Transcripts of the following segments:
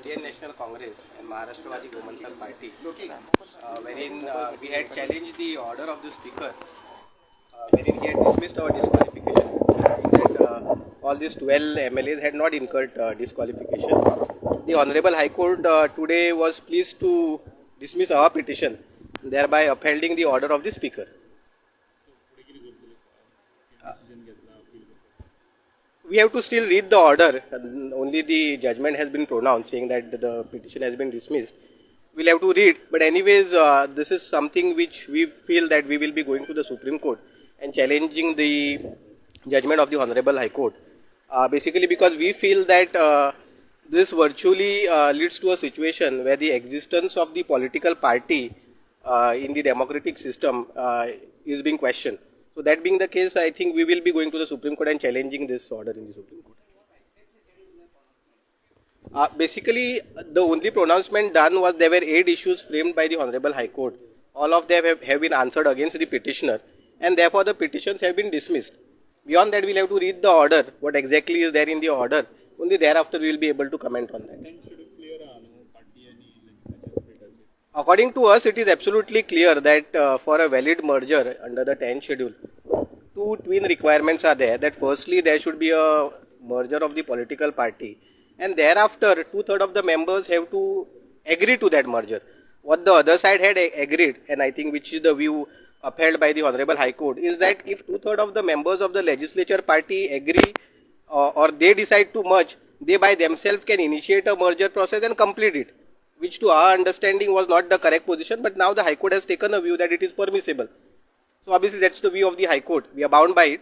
Indian National Congress and Maharashtra Goemkarponn party, wherein we had challenged the order of the speaker, wherein he had dismissed our disqualification, saying that all these 12 MLAs had not incurred disqualification. The Honorable High Court today was pleased to dismiss our petition, thereby upholding the order of the speaker. We have to still read the order. Only the judgment has been pronounced saying that the petition has been dismissed. We'll have to read, but anyways, this is something which we feel that we will be going to the Supreme Court and challenging the judgment of the Honorable High Court. Basically because we feel that this virtually leads to a situation where the existence of the political party in the democratic system is being questioned. So that being the case, I think we will be going to the Supreme Court and challenging this order in the Supreme Court. Basically, the only pronouncement done was there were 8 issues framed by the Honorable High Court. All of them have been answered against the petitioner, and therefore the petitions have been dismissed. Beyond that, we'll have to read the order, what exactly is there in the order. Only thereafter we will be able to comment on that. According to us, it is absolutely clear that for a valid merger under the 10th schedule, 2 twin requirements are there. That firstly, there should be a merger of the political party, and thereafter 2/3 of the members have to agree to that merger. What the other side had agreed, and I think which is the view upheld by the Honorable High Court, is that if 2/3 of the members of the legislature party agree or they decide to merge, they by themselves can initiate a merger process and complete it, which to our understanding was not the correct position, but now the High Court has taken a view that it is permissible. So obviously that's the view of the High Court. We are bound by it,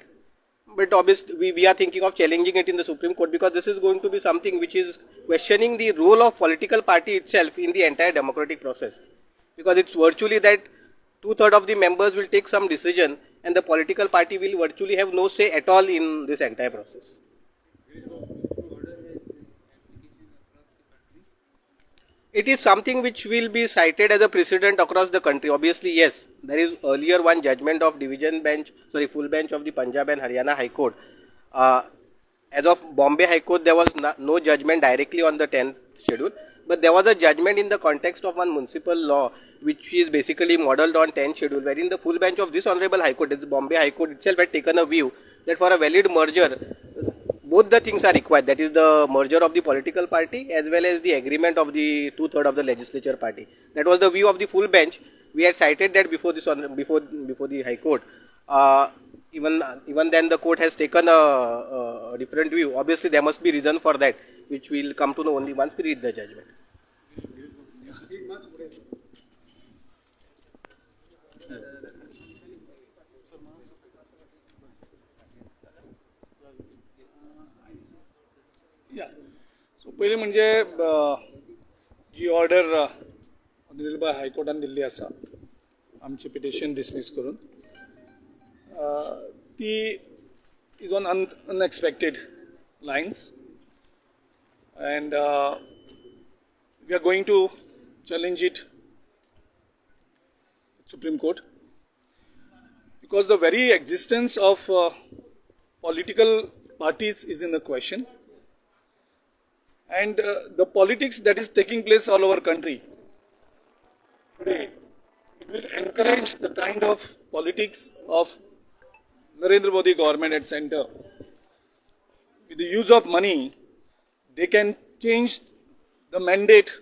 but obviously we are thinking of challenging it in the Supreme Court because this is going to be something which is questioning the role of political party itself in the entire democratic process. Because it's virtually that 2/3 of the members will take some decision and the political party will virtually have no say at all in this entire process. It is something which will be cited as a precedent across the country. Obviously, yes, there is earlier one judgment of full bench of the Punjab and Haryana High Court. As of Bombay High Court, there was no judgment directly on the 10th schedule, but there was a judgment in the context of one municipal law, which is basically modelled on 10th schedule, wherein the full bench of this Honorable High Court, this Bombay High Court itself, had taken a view that for a valid merger, both the things are required. That is the merger of the political party as well as the agreement of the 2/3 of the legislature party. That was the view of the full bench. We had cited that before the High Court. Even then the court has taken a different view. Obviously there must be reason for that, which we will come to know only once we read the judgment. पहिले म्हणजे जी order honourable हायकोर्टान Delhi आसा आमचे petition dismiss करून ती is on unexpected lines and we are going to challenge it Supreme Court because the very existence of political parties is in the question. And the politics that is taking place all over country today, it will encourage the kind of politics of Narendra Modi government at center. With the use of money, they can change the mandate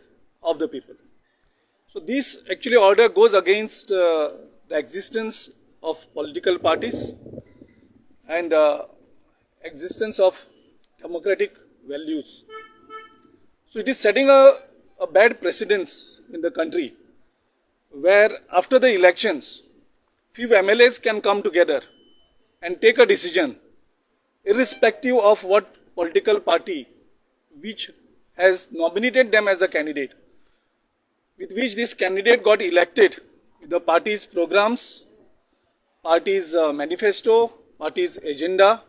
of the people. So this actually order goes against the existence of political parties and existence of democratic values. So it is setting a bad precedence in the country where after the elections, few MLAs can come together and take a decision irrespective of what political party which has nominated them as a candidate, with which this candidate got elected with the party's programs, party's manifesto, party's agenda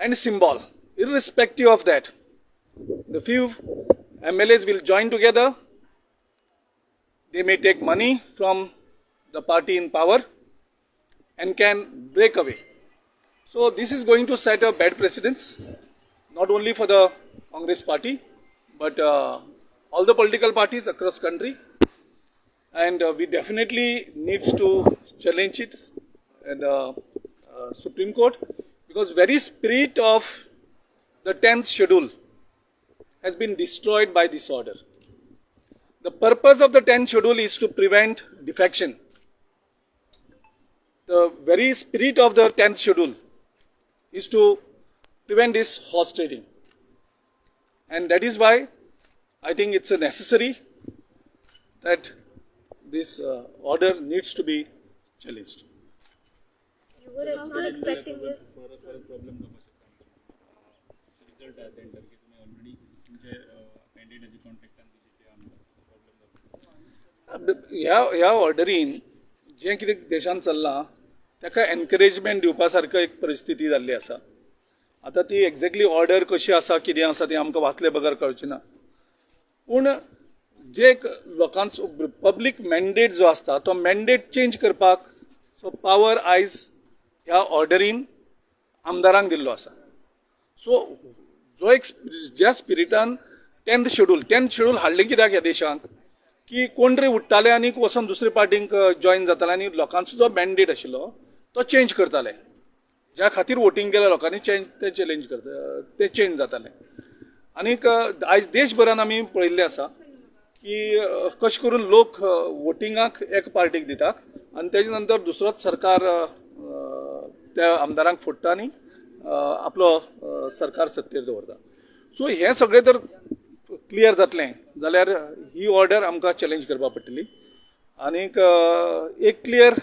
and symbol. Irrespective of that, the few MLAs will join together. They may take money from the party in power and can break away. So this is going to set a bad precedence, not only for the Congress party, but all the political parties across country, and we definitely needs to challenge it in the Supreme Court, because very spirit of the 10th schedule has been destroyed by this order. The purpose of the 10th schedule is to prevent defection. The very spirit of the 10th schedule is to prevent this horse trading. And that is why I think it's necessary that this order needs to be challenged. You were also expecting this. ह्या ऑर्डरीन जे कितें देशांत चल्लां ताका encouragement दिवपा सारको एक परिस्थिती जाल्ली आसा. आतां ती एक्झॅक्टली ऑर्डर कशी आसा कितें आसा तें आमकां वाचले बगर कळचें ना. पूण जे लोकांचो पब्लीक मॅन्डेट जो आसता तो मॅन्डेट चेंज करपाक सो पावर आयज ह्या ऑर्डरीन आमदारांक दिल्लो आसा. सो जो एक ज्या स्पिरिटान 10th शेड्यूल हाडलें कित्याक ह्या देशांत की कोण तरी उठ्ठाले आनी वचून दुसरे पार्टीक जॉयन जाताले आनी लोकांचो जो मॅन्डेट आशिल्लो तो चेंज करताले. ज्या खातीर वोटींग केलें लोकांनी ते चॅलेंज करता ते चेंज जाताले. आनीक आयज देशभरान आमी पळयल्लें आसा की कशें करून लोक वोटिंगाक एक पार्टीक दितात आनी तेजे नंतर दुसरोच सरकार त्या आमदारांक फोडटा आनी आपलो सरकार सत्तेर दवरता. सो हें सगळें जर क्लियर जातलें जाल्यार ही ऑर्डर आमकां चॅलेंज करपाक पडटली. आनीक एक क्लियर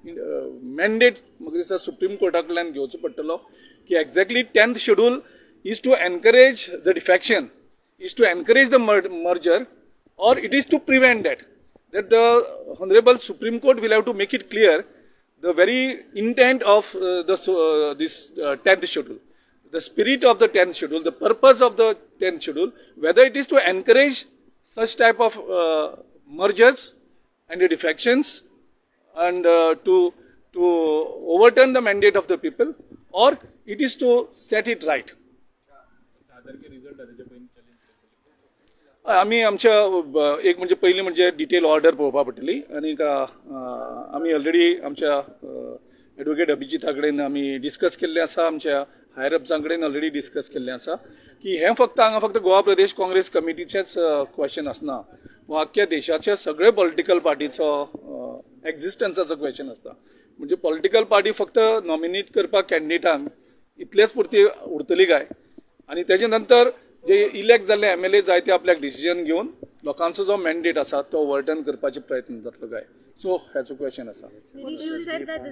मॅन्डेट म्हाका दिसता सुप्रीम कोर्टा कडल्यान घेवचो पडटलो की exactly 10th schedule is to encourage the defection, is to encourage the merger, or it is to prevent that the Honorable Supreme Court will have to make it clear the very intent of this 10th schedule, the spirit of the 10th schedule, the purpose of the 10th schedule, whether it is to encourage such type of mergers and the defections and to overturn the mandate of the people, or it is to set it right. आमी आमच्या एक म्हणजे पयली म्हणजे detail order पळोवपा पडटली. आनीक आमी ऑलरेडी आमच्या एडवोकेट अभिजिता कडेन आमी डिस्कस केल्लें आसा, आमच्या हायर अप्सां कडेन ऑलरेडी डिस्कस केल्लें आसा की हें हांगा फक्त गोवा प्रदेश काँग्रेस कमिटीचेंच क्वेश्चन आसना, वा आख्ख्या देशाच्या सगळे पॉलिटिकल पार्टीचो एक्झिस्टन्साचो क्वेश्चन आसता. म्हणजे पॉलिटिकल पार्टी फक्त नॉमिनेट करपाक कॅन्डिडेटांक इतलेच पुरती उरतली काय, आनी तेजे नंतर जे इलेक्ट जाल्ले MLA जाय ते आपल्याक डिसिजन घेवन लोकांचो जो मॅन्डेट आसा तो ओव्हरटर्न करपाचे प्रयत्न जातलो काय. सो हेचो क्वेश्चन आसा. You said that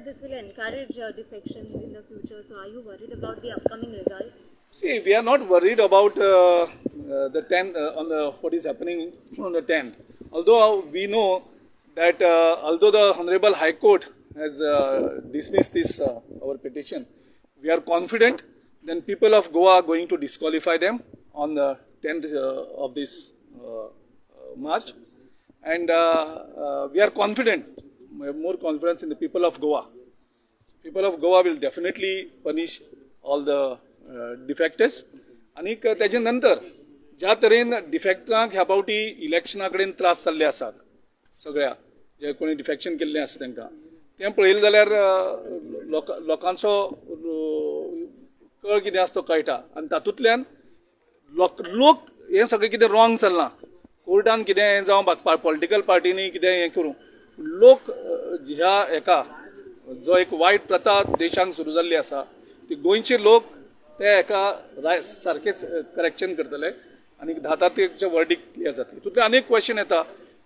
this will encourage defections in the future. So are you worried about the upcoming results? See, we are not worried about the 10th what is happening on the 10th. Although we know that although the Honorable High Court has dismissed this our petition, we are confident then people of Goa are going to disqualify them on the 10th of this March, and we are confident, we have more confidence in the people of Goa. People of Goa will definitely punish all the defectors. आणि त्याच्या नंतर ज्या तरेन डिफेक्टरांक ह्या फावटी इलेक्शना कडेन त्रास जाल्ले आसात, सगळ्या जे कोणी डिफेक्शन केल्लें आसा तांकां तें पळयलें जाल्यार लोकांचो कळ कितें आसा तो कळटा. आनी तातूंतल्यान लोक हें सगळें कितें रॉंग चल्लां, कोर्टान कितें हें जावं पॉलिटिकल पार्टीनी कितें हें करूं, लोक ह्या हेका जो एक वायट प्रथा देशांत सुरू जाल्ली आसा ती गोंयचे लोक ते हेका सारकेंच करेक्शन करतले आनी 10 तारखेच्या वर्डीक क्लियर जातली. तितूंतल्यान आनीक क्वेश्चन येता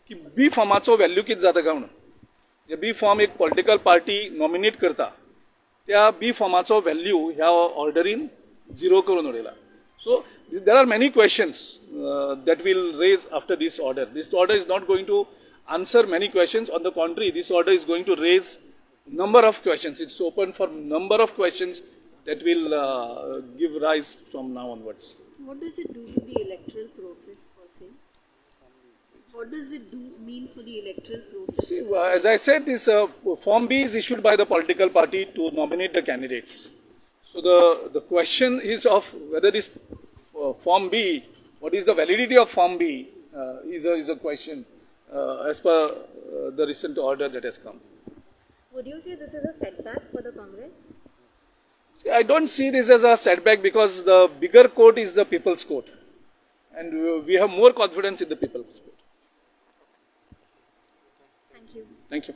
की बी फॉर्माचो व्हॅल्यू कितें जाता काय म्हणून. जे बी फॉर्म एक पॉलिटिकल पार्टी नॉमिनेट करता त्या बी फॉर्माचो व्हॅल्यू ह्या ऑर्डरीन 0 करून उडयला. So there are many questions that will raise after this order. This order is not going to answer many questions. On the contrary, this order is going to raise number of questions. It's open for number of questions that will give rise from now onwards. What does it do to the electoral process per se? What does it mean for the electoral process? See, as I said, this Form B is issued by the political party to nominate the candidates. So the question is of whether this Form B, what is the validity of Form B is a question as per the recent order that has come. Would you say this is a setback for the Congress? See, I don't see this as a setback because the bigger court is the People's Court, and we have more confidence in the People's Court. Thank you. Thank you.